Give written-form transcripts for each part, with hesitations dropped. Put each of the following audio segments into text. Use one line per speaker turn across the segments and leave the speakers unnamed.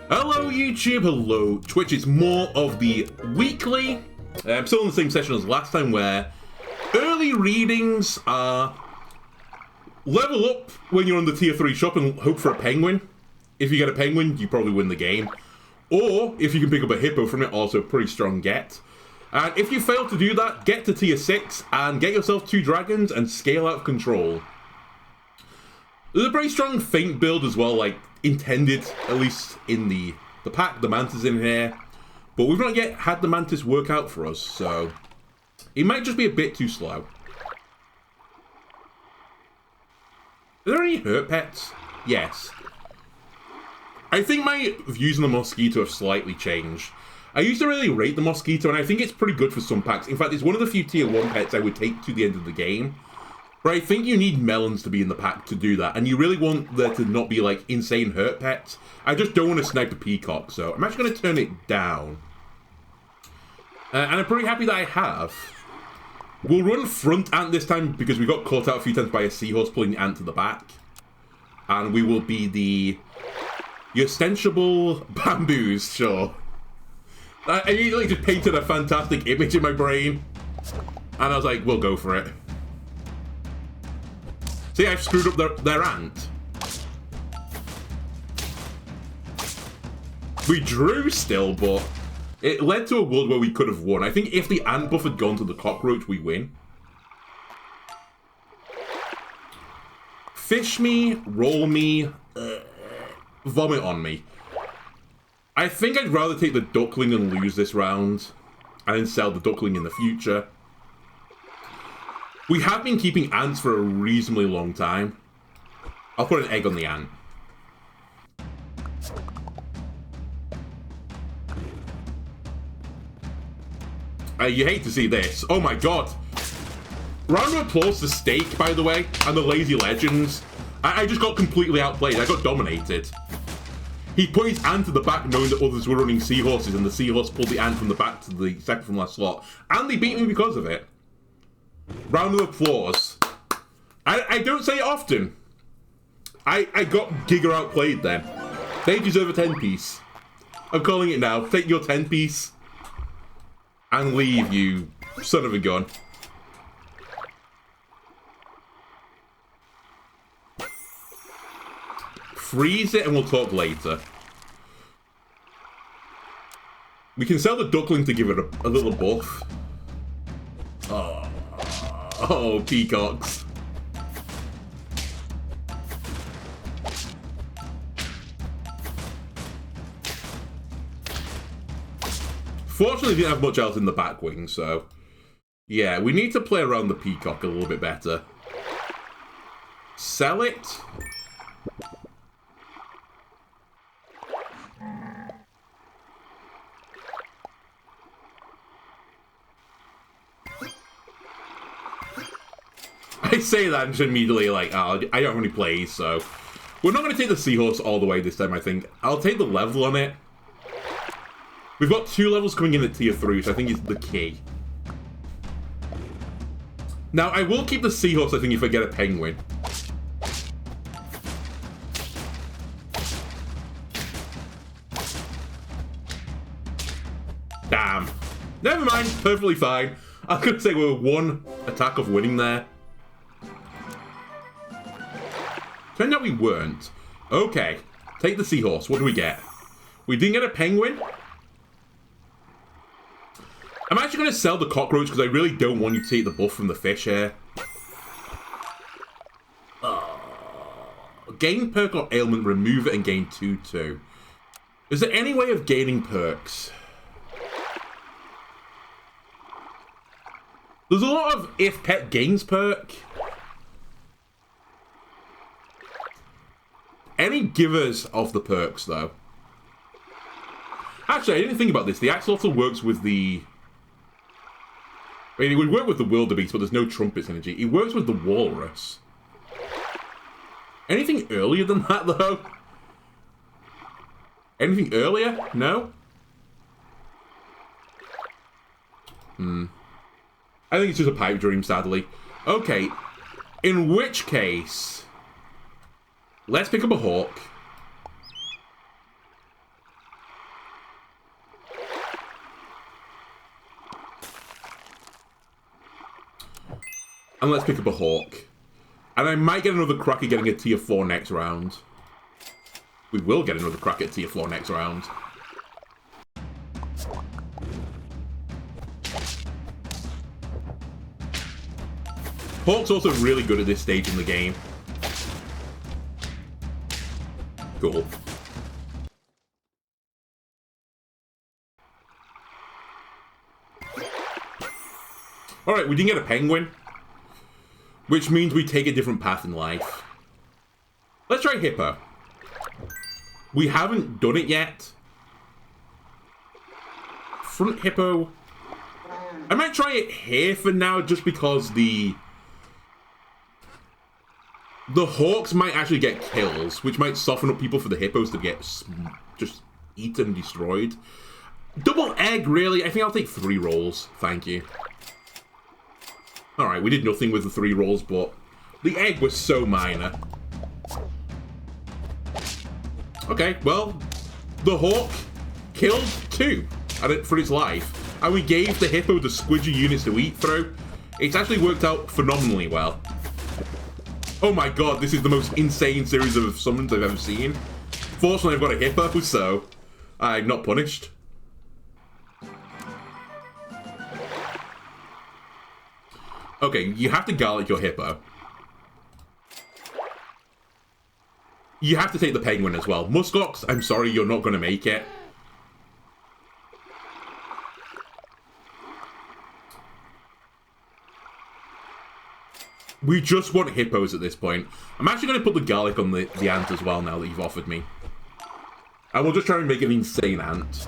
Hello YouTube, hello Twitch, it's more of the weekly. I'm still in the same session as last time where early readings are level up when you're on the tier 3 shop and hope for a penguin. If you get a penguin, you probably win the game. Or if you can pick up a hippo from it, also pretty strong get. And if you fail to do that, get to tier 6 and get yourself 2 dragons and scale out of control. There's a pretty strong feint build as well, like intended, at least in the pack. The mantis in here, but we've not yet had the mantis work out for us, so it might just be a bit too slow. Are there any hurt pets? Yes. I think my views on the mosquito have slightly changed. I used to really rate the mosquito, and I think it's pretty good for some packs. In fact, it's one of the few tier 1 pets I would take to the end of the game. But I think you need melons to be in the pack to do that, and you really want there to not be like insane hurt pets. I just don't want to snipe a peacock, so I'm actually going to turn it down. And I'm pretty happy that I have. We'll run front ant this time because we got caught out a few times by a seahorse pulling the ant to the back. And we will be the ostensible bamboos, sure. I immediately just painted a fantastic image in my brain, and I was like, we'll go for it. See, I've screwed up their ant. We drew still, but it led to a world where we could have won. I think if the ant buff had gone to the cockroach, we win. Fish me, roll me, vomit on me. I think I'd rather take the duckling and lose this round, and then sell the duckling in the future. We have been keeping ants for a reasonably long time. I'll put an egg on the ant. You hate to see this. Oh my god. Round of applause to Steak, by the way, and the Lazy Legends. I just got completely outplayed. I got dominated. He put his ant to the back knowing that others were running seahorses, and the seahorse pulled the ant from the back to the second from last slot. And they beat me because of it. Round of applause. I don't say it often. I got Giga outplayed then. They deserve a 10-piece. I'm calling it now. Take your 10-piece. And leave, you son of a gun. Freeze it and we'll talk later. We can sell the duckling to give it a little buff. Oh, peacocks. Fortunately, we didn't have much else in the back wing, so yeah, we need to play around the peacock a little bit better. Sell it. I say that and just immediately like, oh, I don't have any plays, so we're not going to take the seahorse all the way this time, I think. I'll take the level on it. We've got 2 levels coming in at tier 3, which I think is the key. Now, I will keep the seahorse, I think, if I get a penguin. Damn. Never mind, perfectly fine. I was going to say we were 1 attack of winning there. Turned out we weren't. Okay, take the seahorse. What do we get? We didn't get a penguin. I'm actually going to sell the cockroach because I really don't want you to take the buff from the fish here. Gain perk or ailment, remove it and gain 2/2. Is there any way of gaining perks? There's a lot of if pet gains perk. Any givers of the perks, though? Actually, I didn't think about this. The axolotl works with the... I mean, it would work with the wildebeest, but there's no trumpet synergy. It works with the walrus. Anything earlier than that, though? Anything earlier? No? I think it's just a pipe dream, sadly. Okay. In which case... let's pick up a hawk. And let's pick up a Hawk. And I might get another crack at getting a tier 4 next round. We will get another crack at tier 4 next round. Hawk's also really good at this stage in the game. Cool. Alright, we didn't get a penguin. Which means we take a different path in life. Let's try hippo. We haven't done it yet. Front hippo. I might try it here for now just because the hawks might actually get kills, which might soften up people for the hippos to get just eaten and destroyed. Double egg, really? I think I'll take 3 rolls. Thank you. Alright, we did nothing with the 3 rolls, but the egg was so minor. Okay, well, the hawk killed 2 for its life, and we gave the hippo the squidgy units to eat through. It's actually worked out phenomenally well. Oh my god, this is the most insane series of summons I've ever seen. Fortunately, I've got a hippo, so I'm not punished. Okay, you have to garlic your hippo. You have to take the penguin as well. Muskox, I'm sorry, you're not going to make it. We just want hippos at this point. I'm actually going to put the garlic on the ant as well now that you've offered me. And we'll just try and make an insane ant.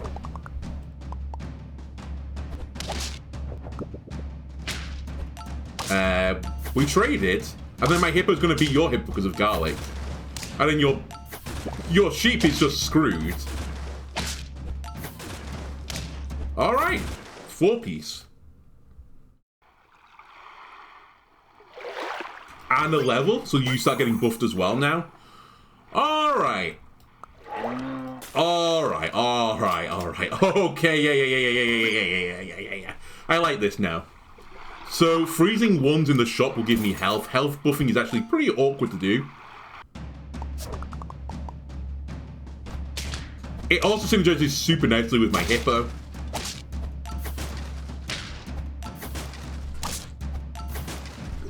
We traded, and then my hippo's going to beat your hippo because of garlic. And then your sheep is just screwed. Alright. 4-piece. And a level, so you start getting buffed as well now. Alright. Alright. Okay, yeah. I like this now. So, freezing 1s in the shop will give me health. Health buffing is actually pretty awkward to do. It also synergizes super nicely with my hippo.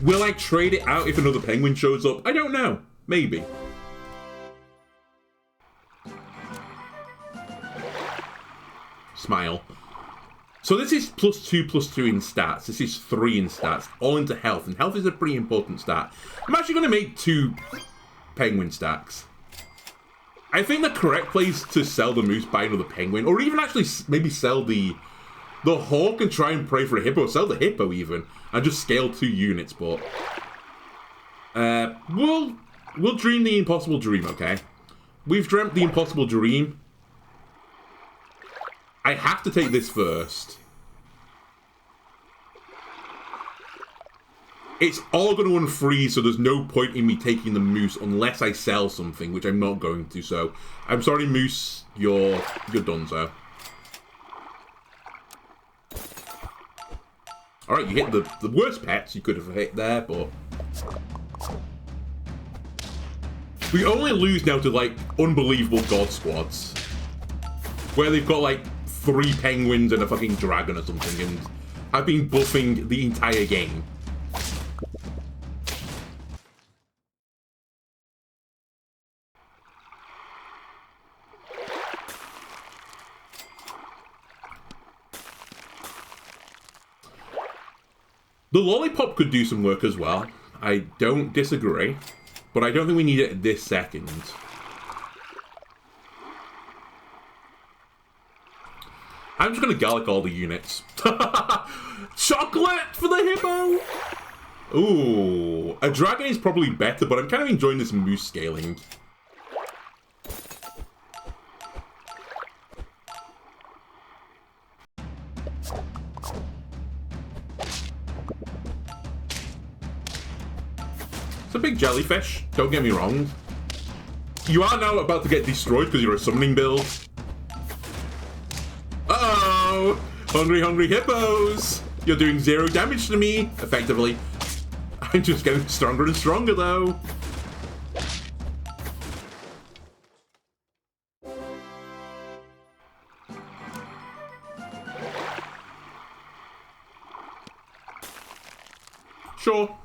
Will I trade it out if another penguin shows up? I don't know. Maybe. Smile. So this is +2/+2 in stats. This is 3 in stats, all into health. And health is a pretty important stat. I'm actually going to make 2 penguin stacks. I think the correct place to sell the moose, buy another penguin, or even actually maybe sell the hawk and try and pray for a hippo. Sell the hippo even, and just scale 2 units. But we'll dream the impossible dream. Okay, we've dreamt the impossible dream. I have to take this first. It's all going to unfreeze, so there's no point in me taking the moose unless I sell something, which I'm not going to. So, I'm sorry, moose, you're donezo. Alright, you hit the worst pets you could have hit there, but we only lose now to, like, unbelievable god squads. Where they've got, like, 3 penguins and a fucking dragon or something, and I've been buffing the entire game. The lollipop could do some work as well. I don't disagree, but I don't think we need it this second. I'm just going to garlic all the units. Chocolate for the hippo! Ooh, a dragon is probably better, but I'm kind of enjoying this moose scaling. It's a big jellyfish, don't get me wrong. You are now about to get destroyed because you're a summoning build. Uh-oh! Hungry hippos! You're doing 0 damage to me, effectively. I'm just getting stronger and stronger, though. Sure.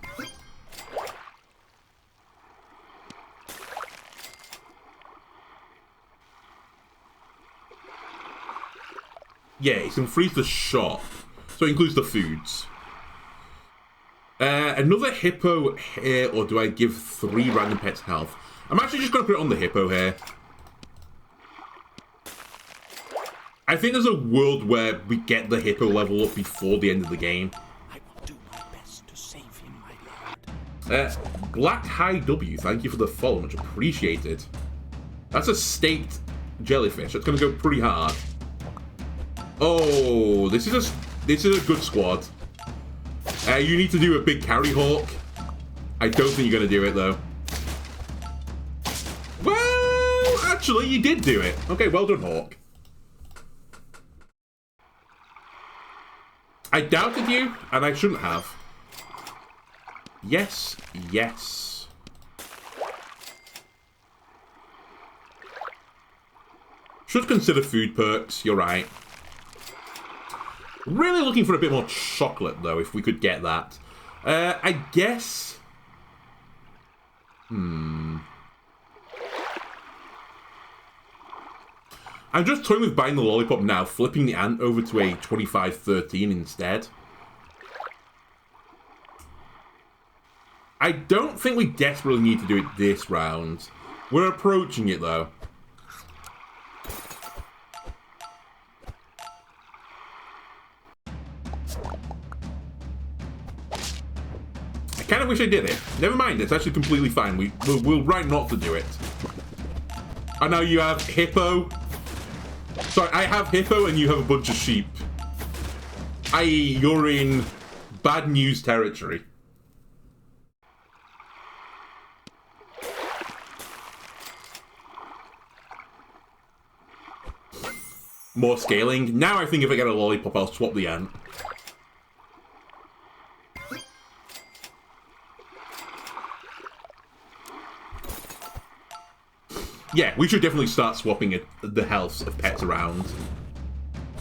Yeah, it can freeze the shop. So it includes the foods. Another hippo here, or do I give 3 random pets health? I'm actually just going to put it on the hippo here. I think there's a world where we get the hippo level up before the end of the game.
I will do my best to save him, my lord.
Black High W, thank you for the follow, much appreciated. That's a staked jellyfish. That's going to go pretty hard. Oh, this is a good squad. You need to do a big carry hawk. I don't think you're going to do it, though. Well, actually, you did do it. Okay, well done, Hawk. I doubted you, and I shouldn't have. Yes, yes. Should consider food perks, you're right. Really looking for a bit more chocolate, though, if we could get that. I guess... I'm just toying with buying the lollipop now, flipping the ant over to a 25-13 instead. I don't think we desperately need to do it this round. We're approaching it, though. I kind of wish I did it. Never mind, it's actually completely fine. We'll right not to do it. I know you have hippo. Sorry, I have hippo and you have a bunch of sheep. I.e., you're in bad news territory. More scaling. Now I think if I get a lollipop, I'll swap the ant. Yeah, we should definitely start swapping the healths of pets around.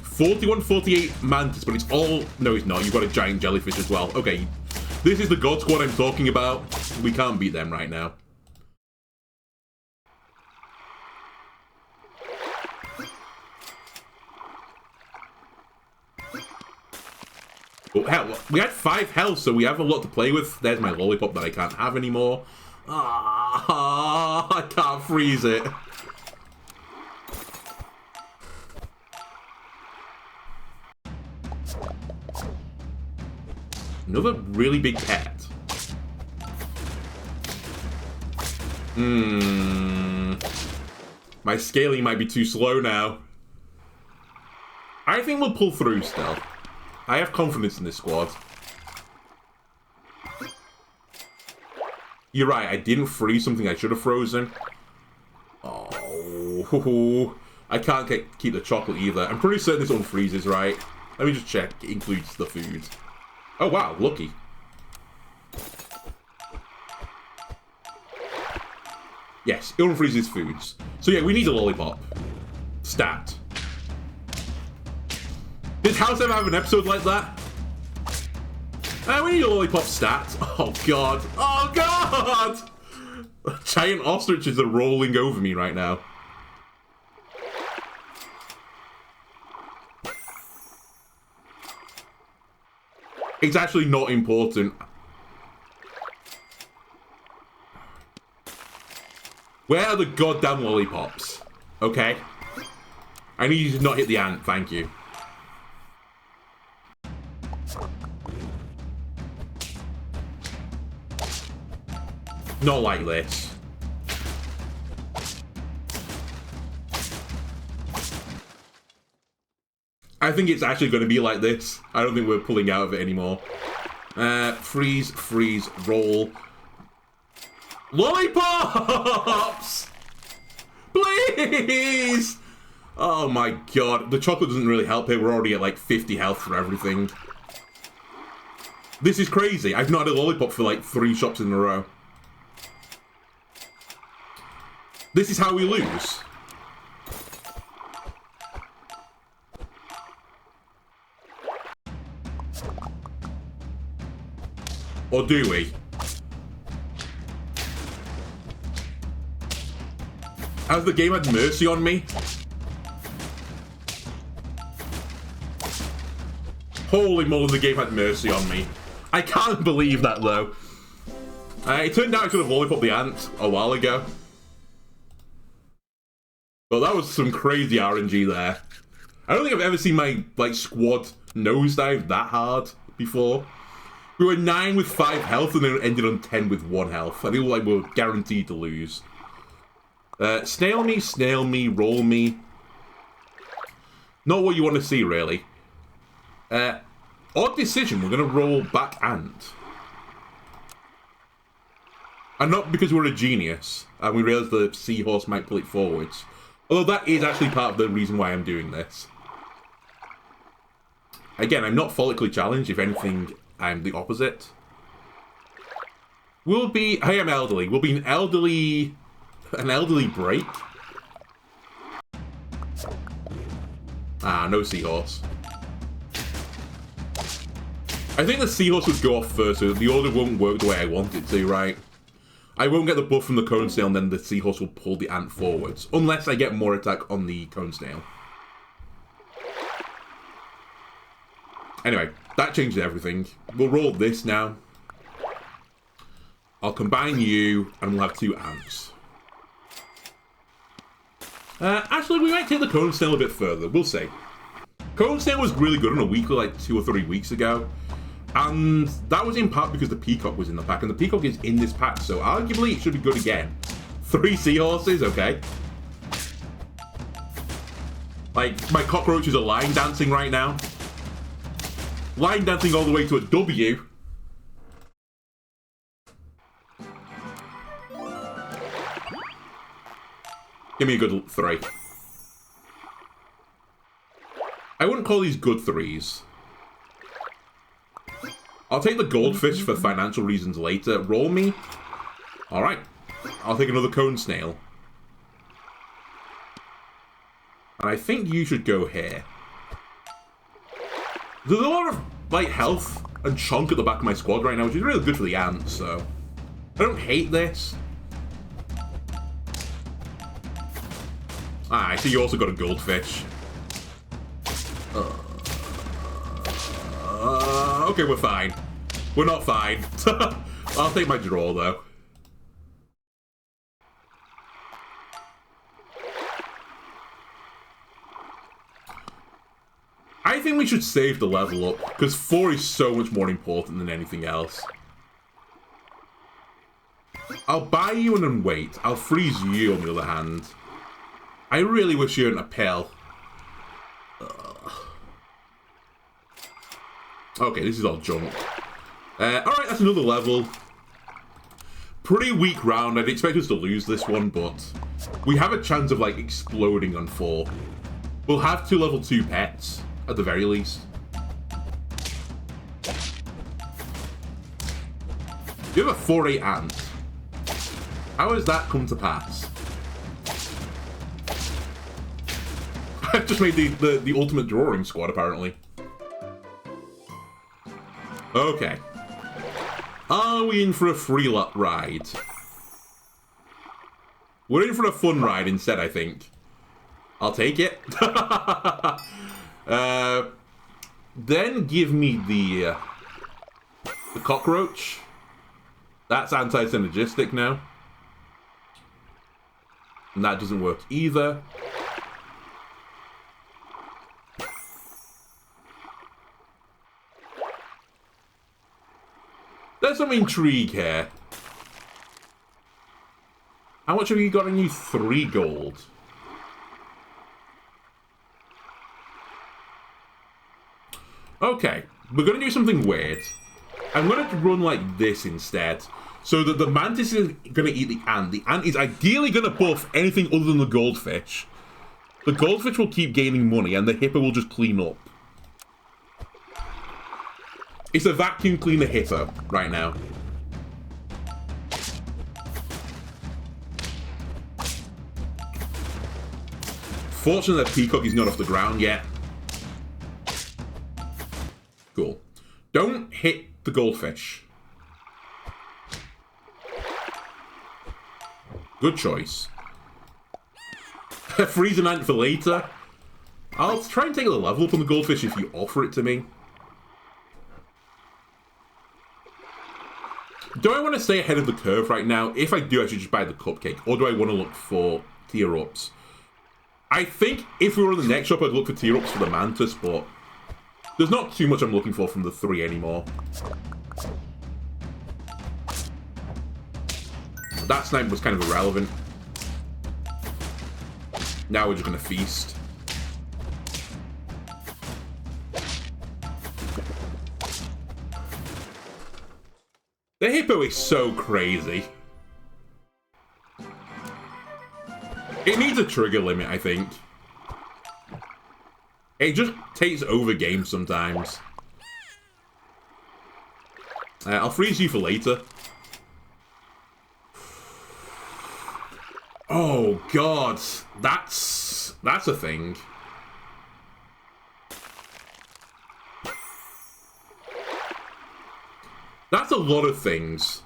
41, 48 mantis, but it's all... No, it's not. You've got a giant jellyfish as well. Okay, this is the God Squad I'm talking about. We can't beat them right now. Oh, hell, we had 5 health, so we have a lot to play with. There's my lollipop that I can't have anymore. Ah, I can't freeze it. Another really big pet. My scaling might be too slow now. I think we'll pull through still. I have confidence in this squad. You're right, I didn't freeze something I should have frozen. Oh, I can't keep the chocolate either. I'm pretty certain this one freezes, right? Let me just check. It includes the food. Oh, wow, lucky. Yes, it unfreezes foods. So yeah, we need a lollipop. Stat. Did House ever have an episode like that? We need a lollipop stat. Oh, God. Oh, God! Giant ostriches are rolling over me right now. It's actually not important. Where are the goddamn lollipops? Okay. I need you to not hit the ant, thank you. Not like this. I think it's actually going to be like this. I don't think we're pulling out of it anymore. Freeze, freeze, roll. Lollipops! Please! Oh my god. The chocolate doesn't really help here. We're already at like 50 health for everything. This is crazy. I've not had a lollipop for like 3 shops in a row. This is how we lose. Or do we? Has the game had mercy on me? Holy moly, the game had mercy on me. I can't believe that, though. It turned out I could have lollipopped the ant a while ago. But that was some crazy RNG there. I don't think I've ever seen my, like, squad nosedive that hard before. We were 9 with 5 health and then ended on 10 with 1 health. I feel like we were guaranteed to lose. Snail me, roll me. Not what you want to see, really. Odd decision, we're going to roll back ant. And not because we're a genius, and we realise the seahorse might pull it forwards. Although that is actually part of the reason why I'm doing this. Again, I'm not follically challenged, if anything, I'm the opposite. We'll be... I am elderly. We'll be an elderly break. Ah, no seahorse. I think the seahorse would go off first, so the order won't work the way I want it to, right? I won't get the buff from the cone snail, and then the seahorse will pull the ant forwards. Unless I get more attack on the cone snail. Anyway, that changes everything. We'll roll this now. I'll combine you, and we'll have 2 ants. Actually, we might take the cone snail a bit further. We'll see. Cone snail was really good on a weekly like 2 or 3 weeks ago. And that was in part because the peacock was in the pack. And the peacock is in this pack, so arguably it should be good again. 3 seahorses, okay. Like, my cockroaches are line dancing right now. Line dancing all the way to a W. Give me a good 3. I wouldn't call these good 3s. I'll take the goldfish for financial reasons later. Roll me. Alright. I'll take another cone snail. And I think you should go here. There's a lot of, like, health and chunk at the back of my squad right now, which is really good for the ants, so... I don't hate this. Ah, I see you also got a goldfish. Okay, we're fine. We're not fine. I'll take my draw, though. I think we should save the level up, because 4 is so much more important than anything else. I'll buy you and then wait. I'll freeze you, on the other hand. I really wish you weren't a pill. Okay, this is all junk. Alright, that's another level. Pretty weak round. I'd expect us to lose this one, but we have a chance of, like, exploding on 4. We'll have 2 level 2 pets, at the very least. You have a 4-8 ant. How has that come to pass? I've just made the ultimate drawing squad, apparently. Okay. Are we in for a free ride? We're in for a fun ride instead, I think. I'll take it. Then give me the cockroach. That's anti-synergistic now. And that doesn't work either. There's some intrigue here. How much have you got on you? 3 gold. Okay, we're going to do something weird. I'm going to run like this instead. So that the mantis is going to eat the ant. The ant is ideally going to buff anything other than the goldfish. The goldfish will keep gaining money and the hippo will just clean up. It's a vacuum cleaner hippo right now. Fortunately, that peacock is not off the ground yet. Cool. Don't hit the goldfish. Good choice. Freeze an ant for later. I'll try and take a level up on the goldfish if you offer it to me. Do I want to stay ahead of the curve right now? If I do, I should just buy the cupcake. Or do I want to look for tear-ups? I think if we were in the next shop, I'd look for tear-ups for the mantis, but there's not too much I'm looking for from the 3 anymore. That snipe was kind of irrelevant. Now we're just going to feast. The hippo is so crazy. It needs a trigger limit, I think. It just takes over games sometimes. I'll freeze you for later. Oh god, that's a thing. That's a lot of things.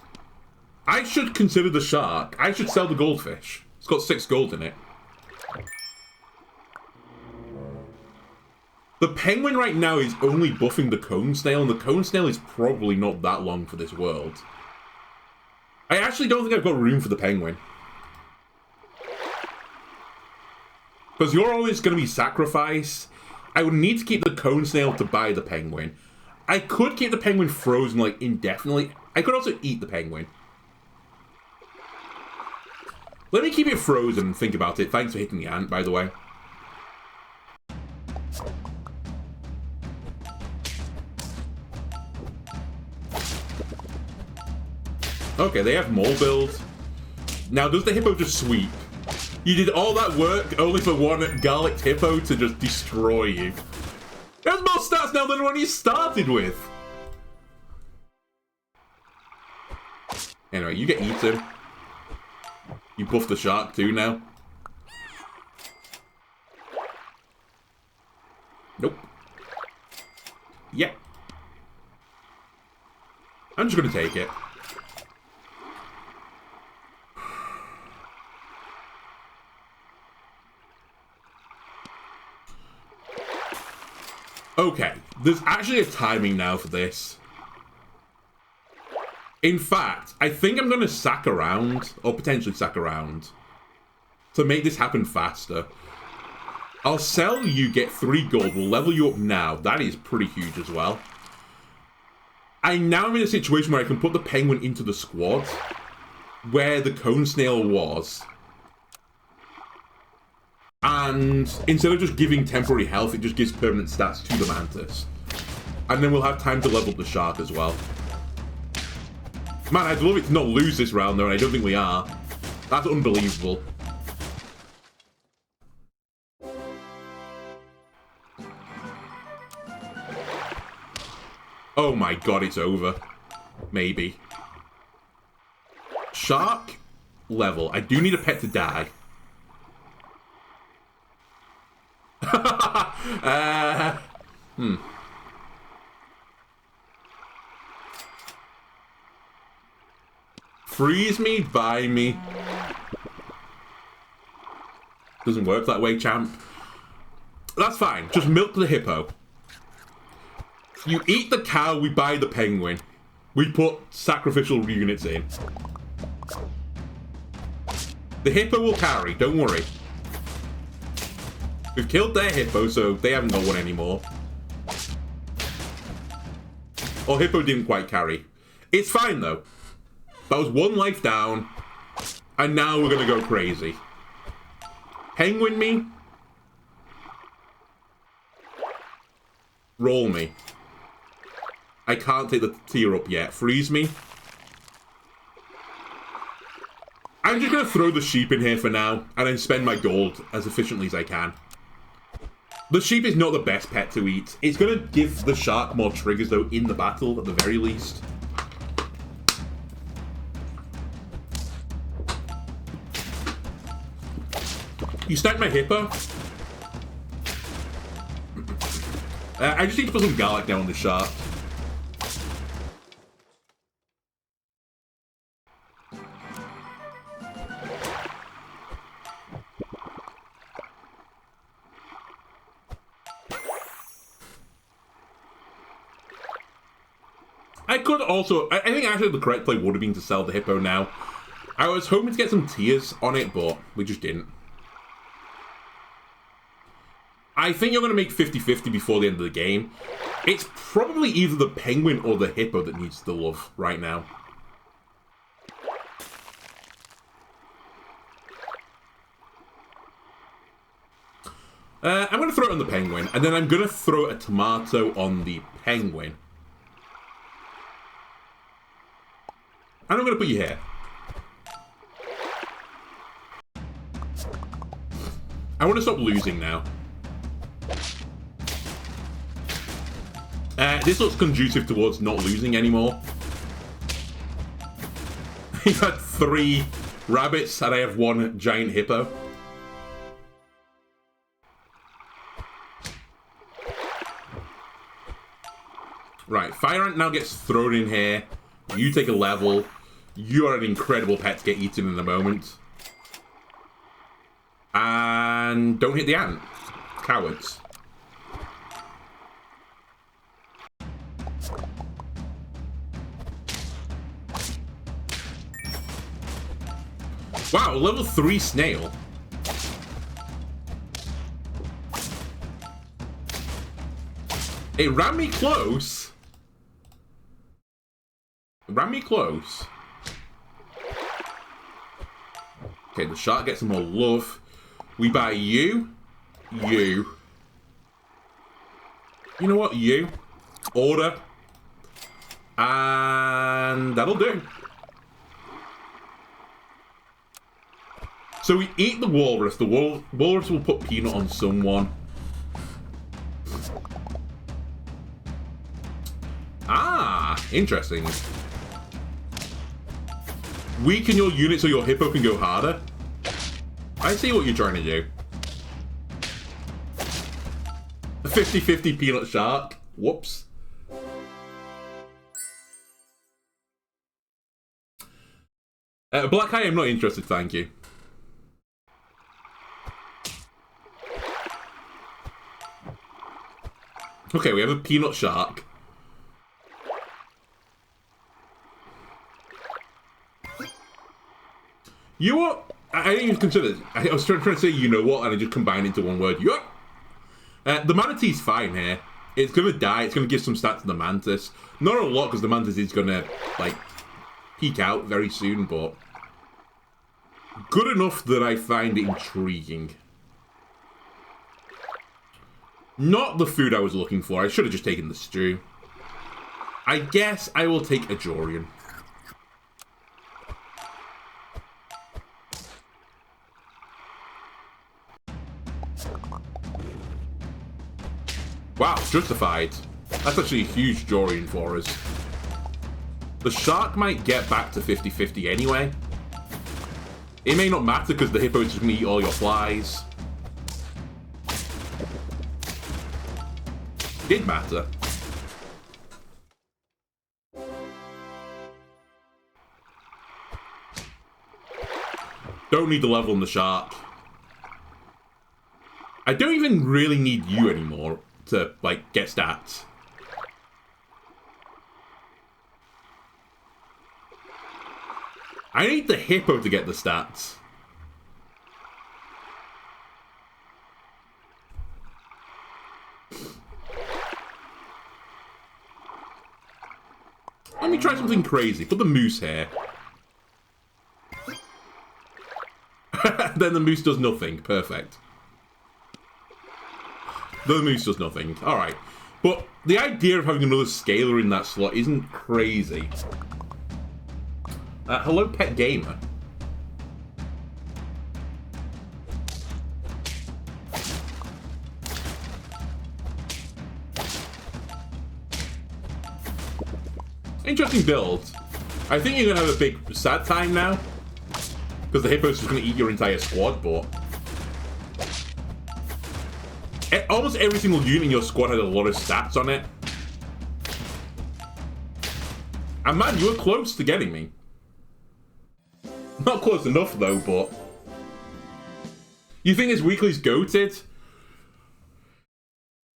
I should consider the shark. I should sell the goldfish. It's got 6 gold in it. The penguin right now is only buffing the cone snail, and the cone snail is probably not that long for this world. I actually don't think I've got room for the penguin. Because you're always going to be sacrificed. I would need to keep the cone snail to buy the penguin. I could keep the penguin frozen, like, indefinitely. I could also eat the penguin. Let me keep it frozen and think about it. Thanks for hitting the ant, by the way. Okay, they have more build. Now, does the hippo just sweep? You did all that work only for one garlic hippo to just destroy you. It has more stats now than when you started with. Anyway, you get eaten. You buff the shark too now. Nope. Yeah. I'm just gonna take it. Okay, there's actually a timing now for this. In fact, I think I'm going to sack around, or potentially sack around, to make this happen faster. I'll sell you, get 3 gold, we'll level you up now. That is pretty huge as well. I now am in a situation where I can put the penguin into the squad, where the cone snail was. And instead of just giving temporary health, it just gives permanent stats to the mantis. And then we'll have time to level up the shark as well. Man, I'd love it to not lose this round though, and I don't think we are. That's unbelievable. Oh my god, it's over. Maybe. Shark level. I do need a pet to die. Freeze me, buy me. Doesn't work that way, champ. That's fine. Just milk the hippo. You eat the cow, we buy the penguin. We put sacrificial units in. The hippo will carry, don't worry. We've killed their hippo, so they haven't got one anymore. Or hippo didn't quite carry. It's fine, though. That was 1 life down. And now we're going to go crazy. Penguin me. Roll me. I can't take the tier up yet. Freeze me. I'm just going to throw the sheep in here for now. And then spend my gold as efficiently as I can. The sheep is not the best pet to eat. It's going to give the shark more triggers, though, in the battle, at the very least. You sniped my hippo. I just need to put some garlic down on the shark. I could also... I think actually the correct play would have been to sell the hippo now. I was hoping to get some tiers on it, but we just didn't. I think you're going to make 50-50 before the end of the game. It's probably either the penguin or the hippo that needs the love right now. I'm going to throw it on the penguin, and then I'm going to throw a tomato on the penguin. And I'm going to put you here. I want to stop losing now. This looks conducive towards not losing anymore. You've had 3 rabbits and I have 1 giant hippo. Right, Fire Ant now gets thrown in here. You take a level. You are an incredible pet to get eaten in a moment. And don't hit the ant. Cowards. Wow, level 3 snail. It ran me close. It ran me close. Okay, the shark gets some more love. We buy you. You. You know what? You. Order. And that'll do. So we eat the walrus. The walrus will put peanut on someone. Ah, interesting. Weaken your unit so your hippo can go harder. I see what you're trying to do. A 50-50 peanut shark. Whoops. Black Eye, I'm not interested, thank you. Okay, we have a peanut shark. You what? I didn't even consider this. I was trying to say you know what, and I just combined it into one word. You what? The manatee's fine here. It's going to die. It's going to give some stats to the mantis. Not a lot, because the mantis is going to, like, peek out very soon, but good enough that I find it intriguing. Not the food I was looking for. I should have just taken the stew. I guess I will take a Jorian. Wow, justified. That's actually a huge Jorian for us. The shark might get back to 50-50 anyway. It may not matter because the hippo is just going to eat all your flies. Did matter. Don't need the level on the shark. I don't even really need you anymore to, like, get stats. I need the hippo to get the stats. Let me try something crazy. Put the moose here. Then the moose does nothing. Perfect. The moose does nothing. Alright. But the idea of having another scaler in that slot isn't crazy. Hello, Pet Gamer. Interesting build. I think you're going to have a big sad time now. Because the Hippo's just going to eat your entire squad, but... almost every single unit in your squad had a lot of stats on it. And man, you were close to getting me. Not close enough though, but... You think this weekly's goated?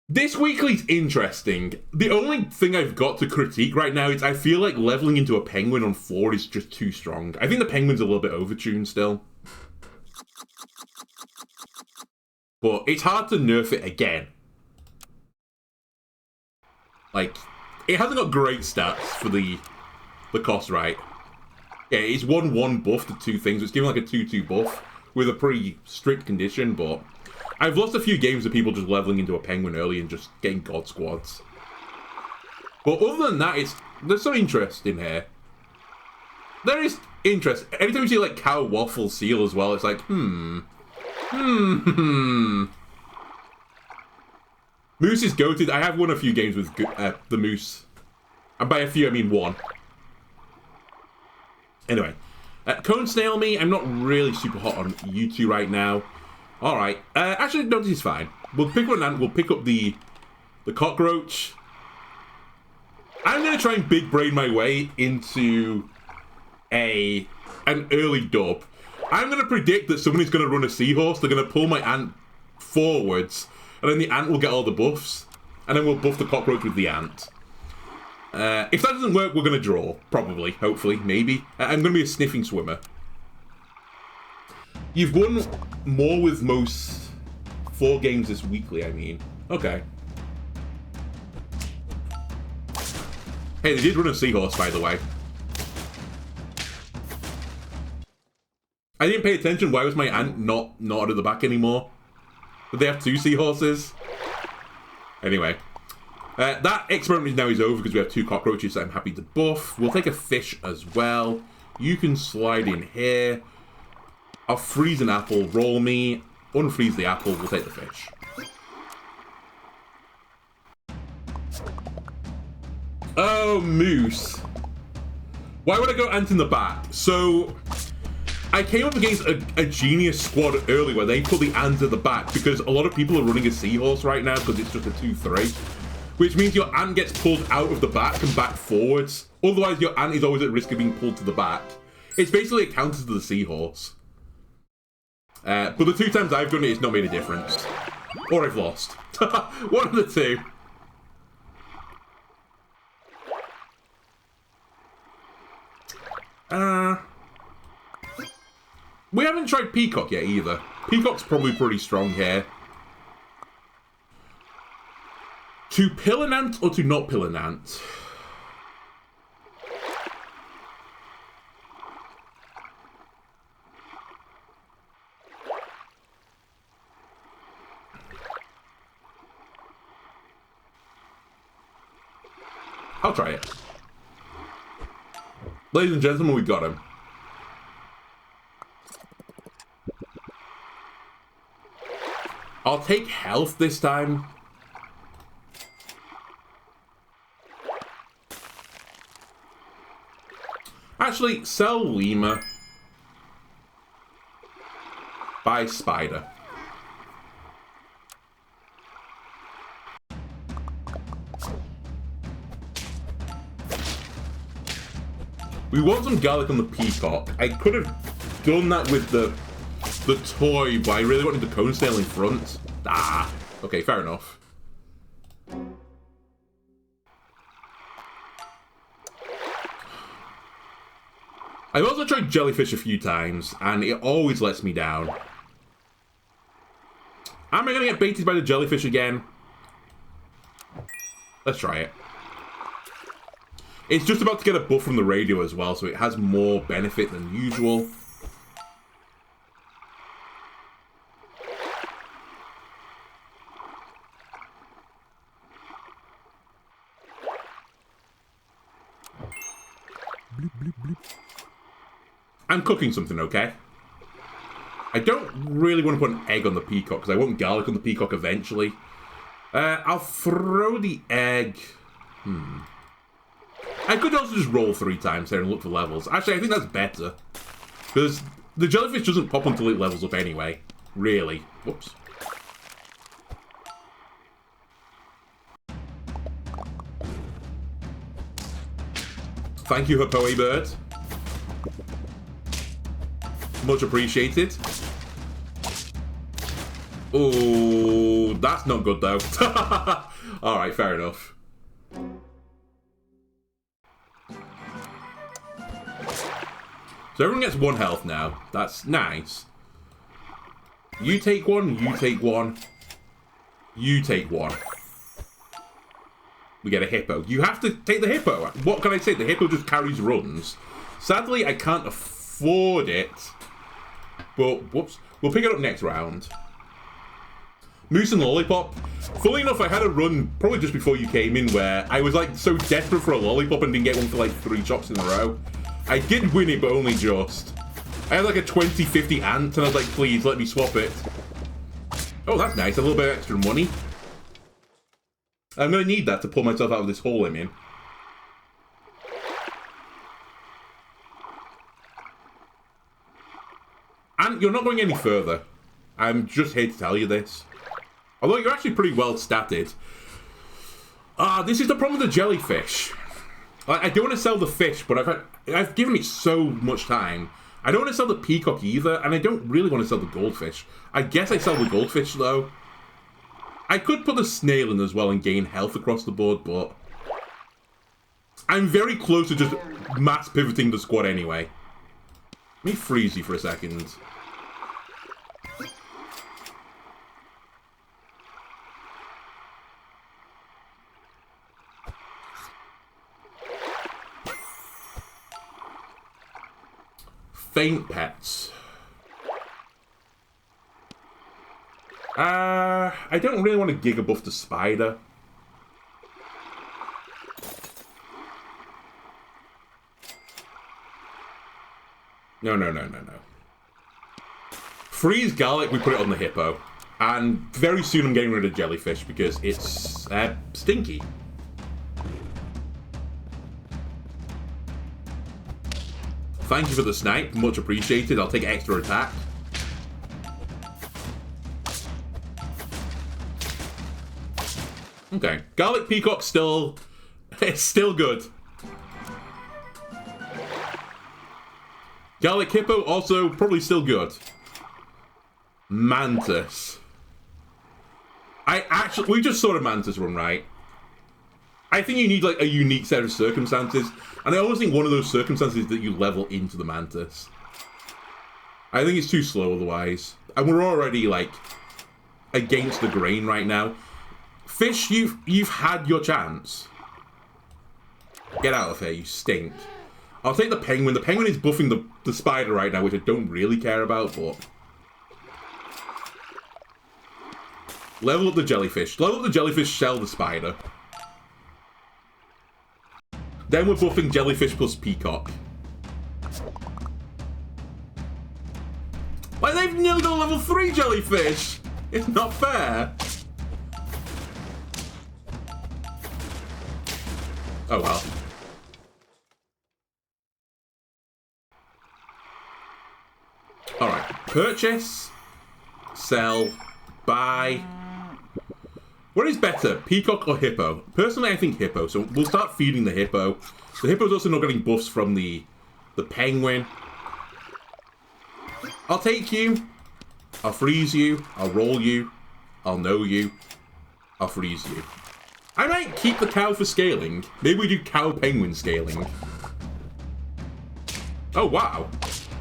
This weekly's interesting. The only thing I've got to critique right now is I feel like leveling into a penguin on 4 is just too strong. I think the penguin's a little bit overtuned still. But it's hard to nerf it again. Like, it hasn't got great stats for the cost, right? Yeah, it's 1-1 buff to 2 things. It's giving like a 2-2 buff with a pretty strict condition, but I've lost a few games of people just leveling into a penguin early and just getting god squads. But other than that, there's some interest in here. There is interest. Anytime you see like cow waffle seal as well, it's like, Moose is goated. I have won a few games with the Moose. And by a few, I mean 1. Anyway. Cone Snail Me, I'm not really super hot on you two right now. Alright. Actually, no, this is fine. We'll pick up an ant. We'll pick up the cockroach. I'm going to try and big brain my way into an early dub. I'm going to predict that somebody's going to run a seahorse. They're going to pull my ant forwards. And then the ant will get all the buffs. And then we'll buff the cockroach with the ant. If that doesn't work, we're going to draw. Probably. Hopefully. Maybe. I'm going to be a sniffing swimmer. You've won more with most 4 games this weekly, I mean. Okay. Hey, they did run a seahorse, by the way. I didn't pay attention. Why was my ant not at the back anymore? Did they have 2 seahorses? Anyway. That experiment now is over because we have 2 cockroaches that I'm happy to buff. We'll take a fish as well. You can slide in here. I'll freeze an apple. Roll me. Unfreeze the apple. We'll take the fish. Oh, Moose. Why would I go ant in the back? So... I came up against a genius squad early where they put the ant at the back because a lot of people are running a seahorse right now because it's just a 2-3. Which means your ant gets pulled out of the back and back forwards. Otherwise, your ant is always at risk of being pulled to the back. It's basically a counter to the seahorse. But the 2 times I've done it, it's not made a difference. Or I've lost. One of the 2. We haven't tried Peacock yet either. Peacock's probably pretty strong here. To pill an ant or to not pill an ant? I'll try it. Ladies and gentlemen, we got him. I'll take health this time. Actually, sell lemur. Buy spider. We want some garlic on the peacock. I could have done that with the toy, but I really wanted the cone snail in front. Ah, okay, fair enough. I've also tried jellyfish a few times, and it always lets me down. Am I going to get baited by the jellyfish again? Let's try it. It's just about to get a buff from the radio as well, so it has more benefit than usual. Bloop, bloop, bloop. I'm cooking something, okay? I don't really want to put an egg on the peacock, because I want garlic on the peacock eventually. I'll throw the egg... I could also just roll 3 times there and look for levels. Actually, I think that's better. Because the jellyfish doesn't pop until it levels up anyway. Really. Whoops. Thank you, Hippo Bird. Much appreciated. Oh, that's not good though. Alright, fair enough. So everyone gets 1 health now. That's nice. You take 1, you take 1. You take 1. We get a hippo. You have to take the hippo. What can I say? The hippo just carries runs. Sadly, I can't afford it. But, whoops. We'll pick it up next round. Moose and Lollipop. Fully enough, I had a run probably just before you came in where I was like so desperate for a Lollipop and didn't get one for like 3 chops in a row. I did win it, but only just. I had like a 20-50 ant and I was like, please let me swap it. Oh, that's nice. A little bit of extra money. I'm going to need that to pull myself out of this hole I'm in. And you're not going any further. I'm just here to tell you this. Although you're actually pretty well statted. This is the problem with the jellyfish. I don't want to sell the fish, but I've given it so much time. I don't want to sell the peacock either, and I don't really want to sell the goldfish. I guess I sell the goldfish, though. I could put the snail in as well and gain health across the board, but I'm very close to just mass pivoting the squad anyway. Let me freeze you for a second. Faint pets. I don't really want to Giga buff the spider. No. Freeze garlic, we put it on the hippo. And very soon I'm getting rid of jellyfish because it's stinky. Thank you for the snipe, much appreciated. I'll take extra attack. Okay, garlic peacock still, it's still good. Garlic hippo also probably still good. Mantis. We just saw a mantis run, right? I think you need like a unique set of circumstances, and I always think one of those circumstances is that you level into the mantis. I think it's too slow otherwise, and we're already like against the grain right now. Fish, you've had your chance. Get out of here, you stink. I'll take the penguin. The penguin is buffing the spider right now, which I don't really care about, but level up the jellyfish. Level up the jellyfish, sell the spider. Then we're buffing jellyfish plus peacock. Like, they've nearly got a level 3 jellyfish! It's not fair! Oh well. Alright. Purchase. Sell. Buy. What is better, peacock or hippo? Personally, I think hippo, so we'll start feeding the hippo. The hippo's also not getting buffs from the penguin. I'll take you. I'll freeze you. I'll roll you. I'll know you. I'll freeze you. I might keep the cow for scaling. Maybe we do cow-penguin scaling. Oh, wow.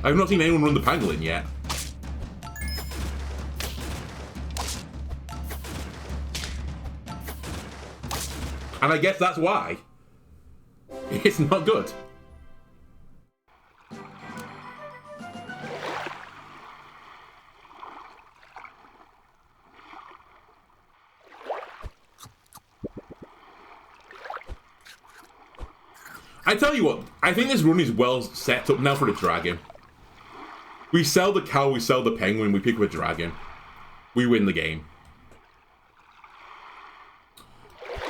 I've not seen anyone run the pangolin yet. And I guess that's why. It's not good. I tell you what, I think this run is well set up now for a dragon. We sell the cow, we sell the penguin, we pick up a dragon. We win the game.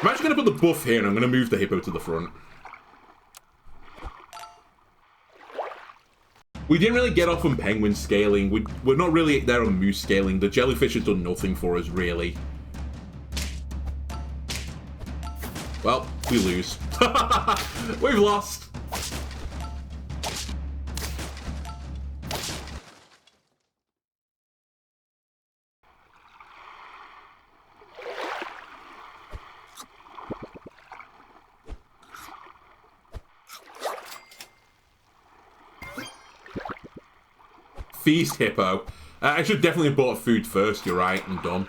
I'm actually going to put the buff here and I'm going to move the hippo to the front. We didn't really get off on penguin scaling. We're not really there on moose scaling. The jellyfish has done nothing for us, really. Well, we lose. We've lost. Feast hippo. I should definitely have bought food first, you're right, I'm dumb.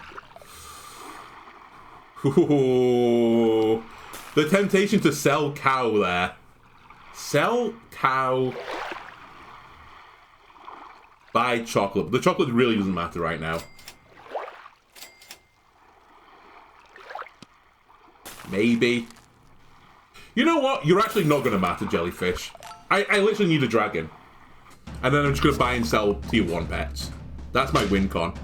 Ooh, the temptation to sell cow there. Sell cow. Buy chocolate. The chocolate really doesn't matter right now. Maybe. You know what? You're actually not going to matter, jellyfish. I literally need a dragon. And then I'm just going to buy and sell tier 1 pets. That's my win con.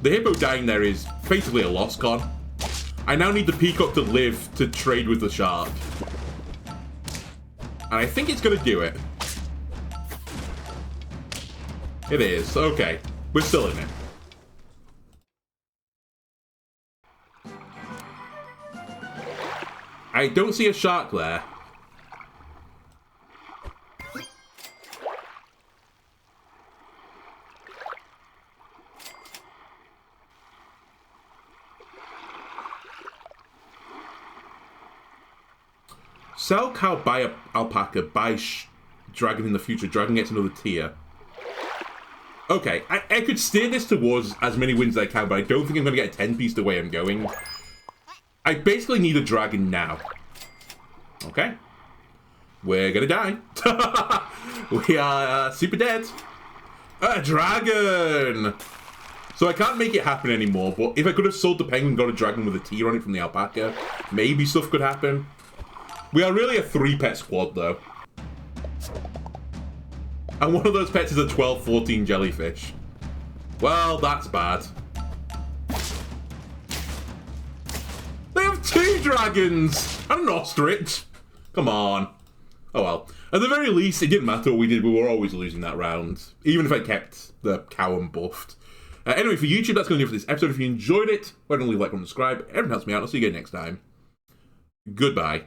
The hippo dying there is basically a loss con. I now need the peacock to live to trade with the shark. And I think it's going to do it. It is. Okay. We're still in it. I don't see a shark there. Sell cow, buy alpaca, buy dragon in the future. Dragon gets another tier. Okay, I could steer this towards as many wins as I can, but I don't think I'm going to get a 10-piece the way I'm going. I basically need a dragon now. Okay. We're going to die. We are super dead. A dragon! So I can't make it happen anymore, but if I could have sold the penguin, got a dragon with a tier on it from the alpaca, maybe stuff could happen. We are really a 3-pet squad, though. And one of those pets is a 12-14 jellyfish. Well, that's bad. They have 2 dragons! And an ostrich! Come on. Oh well. At the very least, it didn't matter what we did. We were always losing that round. Even if I kept the cow unbuffed. Anyway, for YouTube, that's going to do it for this episode. If you enjoyed it, why don't leave a like and subscribe. Everyone helps me out. I'll see you again next time. Goodbye.